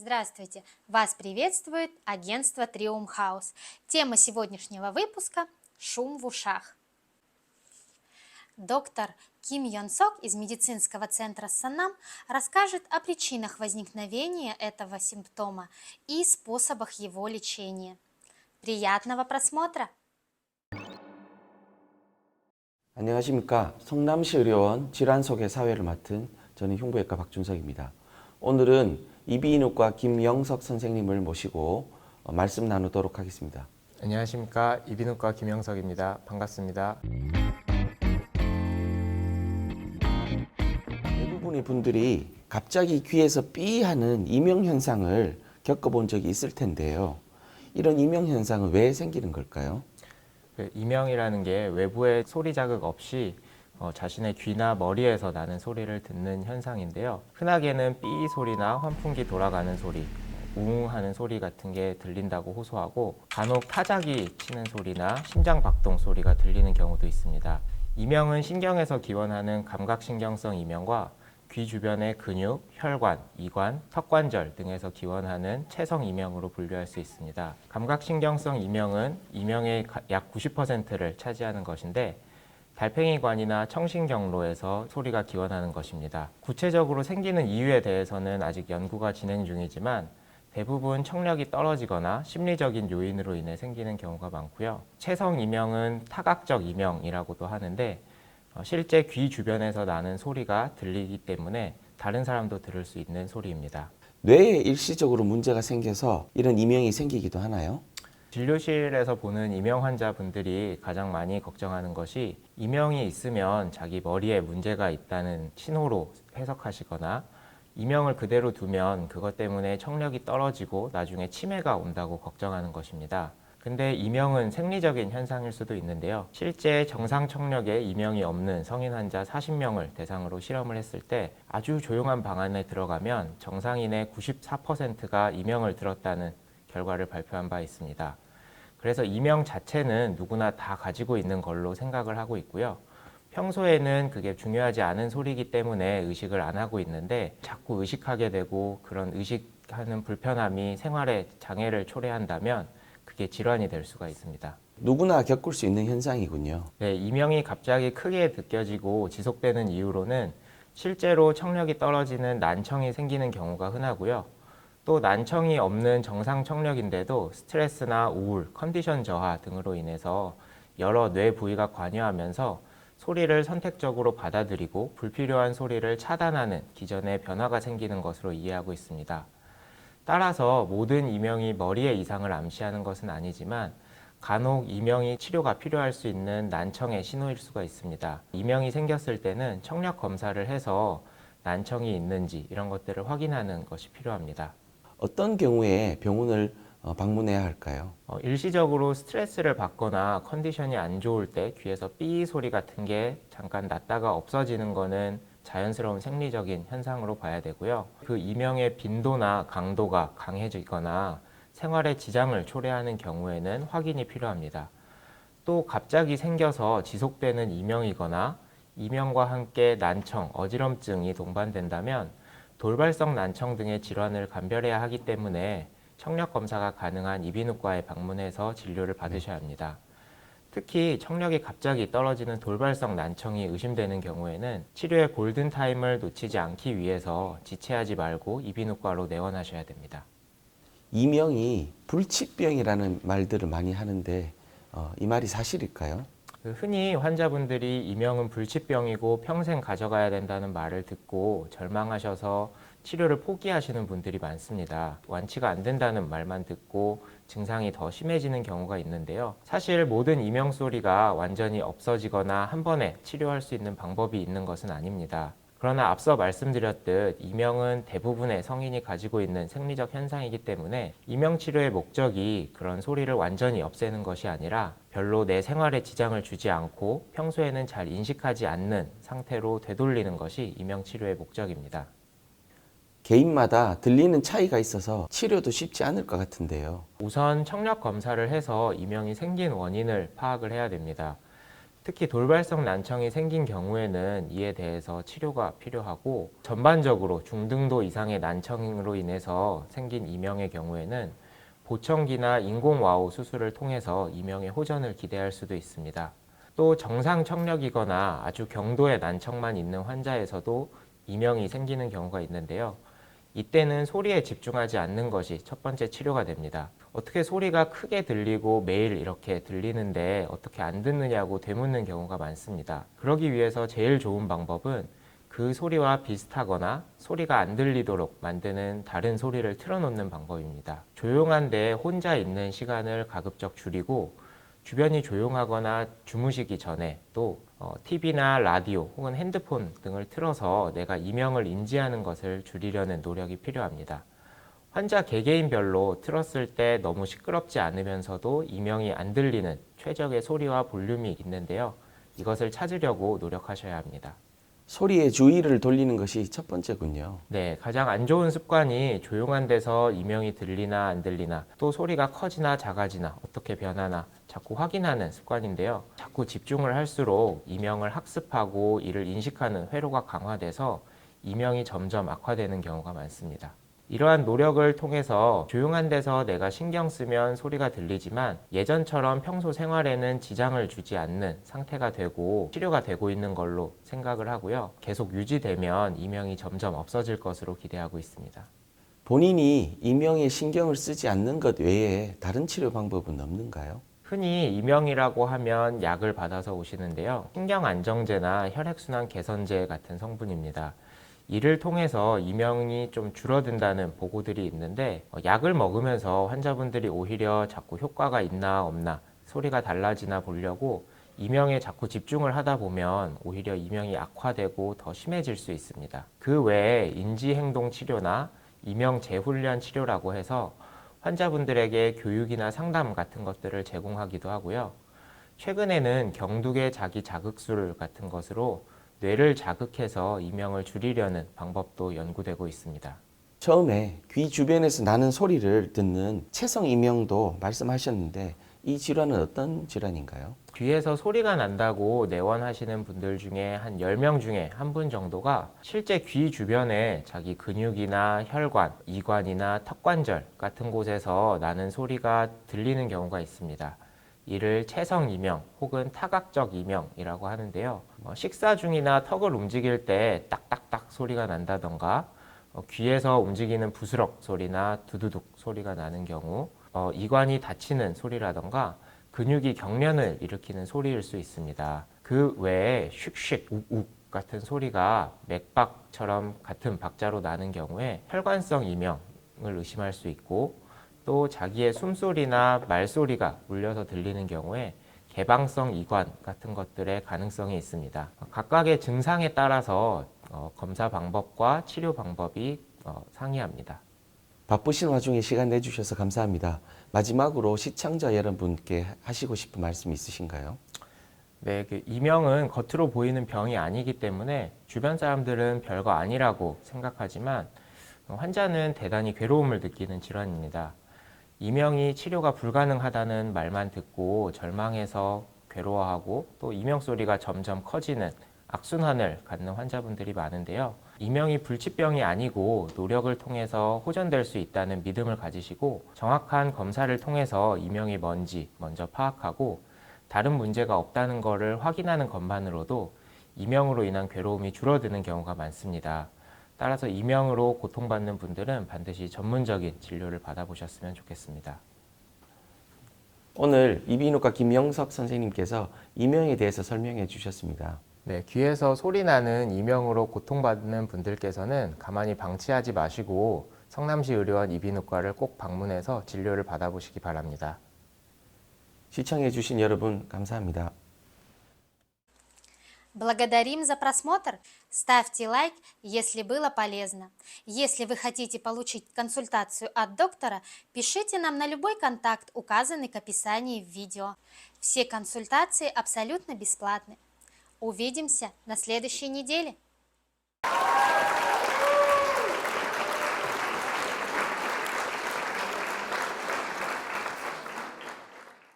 Здравствуйте! Вас приветствует агентство Trium House. Тема сегодняшнего выпуска – шум в ушах. Доктор Ким Йон Сок из медицинского центра Санам расскажет о причинах возникновения этого симптома и способах его лечения. Приятного просмотра! 안녕하십니까. 성남시 의료원 질환소개 사회를 맡은 저는 흉부외과 박준석입니다. 오늘은 이비인후과 김영석 선생님을 모시고 말씀 나누도록 하겠습니다. 안녕하십니까. 이비인후과 김영석입니다. 반갑습니다. 대부분의 분들이 갑자기 귀에서 삐 하는 이명현상을 겪어본 적이 있을 텐데요. 이런 이명현상은 왜 생기는 걸까요? 이명이라는 게 외부의 소리 자극 없이 자신의 귀나 머리에서 나는 소리를 듣는 현상인데요. 흔하게는 삐 소리나 환풍기 돌아가는 소리, 웅 하는 소리 같은 게 들린다고 호소하고 간혹 타자기 치는 소리나 심장 박동 소리가 들리는 경우도 있습니다. 이명은 신경에서 기원하는 감각신경성 이명과 귀 주변의 근육, 혈관, 이관, 턱관절 등에서 기원하는 체성 이명으로 분류할 수 있습니다. 감각신경성 이명은 이명의 약 90%를 차지하는 것인데 달팽이관이나 청신경로에서 소리가 기원하는 것입니다. 구체적으로 생기는 이유에 대해서는 아직 연구가 진행 중이지만 대부분 청력이 떨어지거나 심리적인 요인으로 인해 생기는 경우가 많고요. 체성 이명은 타각적 이명이라고도 하는데 실제 귀 주변에서 나는 소리가 들리기 때문에 다른 사람도 들을 수 있는 소리입니다. 뇌에 일시적으로 문제가 생겨서 이런 이명이 생기기도 하나요? 진료실에서 보는 이명 환자분들이 가장 많이 걱정하는 것이 이명이 있으면 자기 머리에 문제가 있다는 신호로 해석하시거나 이명을 그대로 두면 그것 때문에 청력이 떨어지고 나중에 치매가 온다고 걱정하는 것입니다. 근데 이명은 생리적인 현상일 수도 있는데요. 실제 정상 청력에 이명이 없는 성인 환자 40명을 대상으로 실험을 했을 때 아주 조용한 방 안에 들어가면 정상인의 94%가 이명을 들었다는 결과를 발표한 바 있습니다. 그래서 이명 자체는 누구나 다 가지고 있는 걸로 생각을 하고 있고요. 평소에는 그게 중요하지 않은 소리이기 때문에 의식을 안 하고 있는데 자꾸 의식하게 되고 그런 의식하는 불편함이 생활에 장애를 초래한다면 그게 질환이 될 수가 있습니다. 누구나 겪을 수 있는 현상이군요. 네, 이명이 갑자기 크게 느껴지고 지속되는 이유로는 실제로 청력이 떨어지는 난청이 생기는 경우가 흔하고요. 또 난청이 없는 정상 청력인데도 스트레스나 우울, 컨디션 저하 등으로 인해서 여러 뇌 부위가 관여하면서 소리를 선택적으로 받아들이고 불필요한 소리를 차단하는 기전의 변화가 생기는 것으로 이해하고 있습니다. 따라서 모든 이명이 머리의 이상을 암시하는 것은 아니지만 간혹 이명이 치료가 필요할 수 있는 난청의 신호일 수가 있습니다. 이명이 생겼을 때는 청력 검사를 해서 난청이 있는지 이런 것들을 확인하는 것이 필요합니다. 어떤 경우에 병원을 방문해야 할까요? 일시적으로 스트레스를 받거나 컨디션이 안 좋을 때 귀에서 삐 소리 같은 게 잠깐 났다가 없어지는 거는 자연스러운 생리적인 현상으로 봐야 되고요. 그 이명의 빈도나 강도가 강해지거나 생활에 지장을 초래하는 경우에는 확인이 필요합니다. 또 갑자기 생겨서 지속되는 이명이거나 이명과 함께 난청, 어지럼증이 동반된다면 돌발성 난청 등의 질환을 감별해야 하기 때문에 청력 검사가 가능한 이비인후과에 방문해서 진료를 받으셔야 합니다. 특히 청력이 갑자기 떨어지는 돌발성 난청이 의심되는 경우에는 치료의 골든타임을 놓치지 않기 위해서 지체하지 말고 이비인후과로 내원하셔야 됩니다. 이명이 불치병이라는 말들을 많이 하는데 이 말이 사실일까요? 흔히 환자분들이 이명은 불치병이고 평생 가져가야 된다는 말을 듣고 절망하셔서 치료를 포기하시는 분들이 많습니다. 완치가 안 된다는 말만 듣고 증상이 더 심해지는 경우가 있는데요. 사실 모든 이명 소리가 완전히 없어지거나 한 번에 치료할 수 있는 방법이 있는 것은 아닙니다. 그러나 앞서 말씀드렸듯 이명은 대부분의 성인이 가지고 있는 생리적 현상이기 때문에 이명 치료의 목적이 그런 소리를 완전히 없애는 것이 아니라 별로 내 생활에 지장을 주지 않고 평소에는 잘 인식하지 않는 상태로 되돌리는 것이 이명 치료의 목적입니다. 개인마다 들리는 차이가 있어서 치료도 쉽지 않을 것 같은데요. 우선 청력 검사를 해서 이명이 생긴 원인을 파악을 해야 됩니다. 특히 돌발성 난청이 생긴 경우에는 이에 대해서 치료가 필요하고 전반적으로 중등도 이상의 난청으로 인해서 생긴 이명의 경우에는 보청기나 인공와우 수술을 통해서 이명의 호전을 기대할 수도 있습니다. 또 정상 청력이거나 아주 경도의 난청만 있는 환자에서도 이명이 생기는 경우가 있는데요. 이때는 소리에 집중하지 않는 것이 첫 번째 치료가 됩니다. 어떻게 소리가 크게 들리고 매일 이렇게 들리는데 어떻게 안 듣느냐고 되묻는 경우가 많습니다. 그러기 위해서 제일 좋은 방법은 그 소리와 비슷하거나 소리가 안 들리도록 만드는 다른 소리를 틀어놓는 방법입니다. 조용한 데 혼자 있는 시간을 가급적 줄이고 주변이 조용하거나 주무시기 전에 또 TV나 라디오 혹은 핸드폰 등을 틀어서 내가 이명을 인지하는 것을 줄이려는 노력이 필요합니다. 환자 개개인별로 틀었을 때 너무 시끄럽지 않으면서도 이명이 안 들리는 최적의 소리와 볼륨이 있는데요. 이것을 찾으려고 노력하셔야 합니다. 소리에 주의를 돌리는 것이 첫 번째군요. 네, 가장 안 좋은 습관이 조용한 데서 이명이 들리나 안 들리나 또 소리가 커지나 작아지나 어떻게 변하나 자꾸 확인하는 습관인데요. 자꾸 집중을 할수록 이명을 학습하고 이를 인식하는 회로가 강화돼서 이명이 점점 악화되는 경우가 많습니다. 이러한 노력을 통해서 조용한 데서 내가 신경 쓰면 소리가 들리지만 예전처럼 평소 생활에는 지장을 주지 않는 상태가 되고 치료가 되고 있는 걸로 생각을 하고요. 계속 유지되면 이명이 점점 없어질 것으로 기대하고 있습니다. 본인이 이명에 신경을 쓰지 않는 것 외에 다른 치료 방법은 없는가요? 흔히 이명이라고 하면 약을 받아서 오시는데요. 신경안정제나 혈액순환 개선제 같은 성분입니다. 이를 통해서 이명이 좀 줄어든다는 보고들이 있는데 약을 먹으면서 환자분들이 오히려 자꾸 효과가 있나 없나 소리가 달라지나 보려고 이명에 자꾸 집중을 하다 보면 오히려 이명이 악화되고 더 심해질 수 있습니다. 그 외에 인지행동 치료나 이명 재훈련 치료라고 해서 환자분들에게 교육이나 상담 같은 것들을 제공하기도 하고요. 최근에는 경두계 자기 자극술 같은 것으로 뇌를 자극해서 이명을 줄이려는 방법도 연구되고 있습니다. 처음에 귀 주변에서 나는 소리를 듣는 채성 이명도 말씀하셨는데 이 질환은 어떤 질환인가요? 귀에서 소리가 난다고 내원하시는 분들 중에 한 10명 중에 한 분 정도가 실제 귀 주변에 자기 근육이나 혈관, 이관이나 턱관절 같은 곳에서 나는 소리가 들리는 경우가 있습니다. 이를 채성 이명 혹은 타각적 이명이라고 하는데요. 식사 중이나 턱을 움직일 때 딱딱딱 소리가 난다던가 귀에서 움직이는 부스럭 소리나 두두둑 소리가 나는 경우 이관이 닫히는 소리라던가 근육이 경련을 일으키는 소리일 수 있습니다. 그 외에 슉슉 욱욱 같은 소리가 맥박처럼 같은 박자로 나는 경우에 혈관성 이명을 의심할 수 있고 또 자기의 숨소리나 말소리가 울려서 들리는 경우에 개방성 이관 같은 것들의 가능성이 있습니다. 각각의 증상에 따라서 검사 방법과 치료 방법이 상이합니다. 바쁘신 와중에 시간 내주셔서 감사합니다. 마지막으로 시청자 여러분께 하시고 싶은 말씀 있으신가요? 네, 이명은 겉으로 보이는 병이 아니기 때문에 주변 사람들은 별거 아니라고 생각하지만 환자는 대단히 괴로움을 느끼는 질환입니다. 이명이 치료가 불가능하다는 말만 듣고 절망해서 괴로워하고 또 이명 소리가 점점 커지는 악순환을 갖는 환자분들이 많은데요. 이명이 불치병이 아니고 노력을 통해서 호전될 수 있다는 믿음을 가지시고 정확한 검사를 통해서 이명이 뭔지 먼저 파악하고 다른 문제가 없다는 것을 확인하는 것만으로도 이명으로 인한 괴로움이 줄어드는 경우가 많습니다. 따라서 이명으로 고통받는 분들은 반드시 전문적인 진료를 받아보셨으면 좋겠습니다. 오늘 이비인후과 김영석 선생님께서 이명에 대해서 설명해 주셨습니다. 네, 귀에서 소리 나는 이명으로 고통받는 분들께서는 가만히 방치하지 마시고 성남시 의료원 이비인후과를 꼭 방문해서 진료를 받아보시기 바랍니다. 시청해 주신 여러분 감사합니다. Благодарим за просмотр. Ставьте лайк, если было полезно. Если вы хотите получить консультацию от доктора, пишите нам на любой контакт, указанный к описанию в видео. Все консультации абсолютно бесплатны. Увидимся на следующей неделе.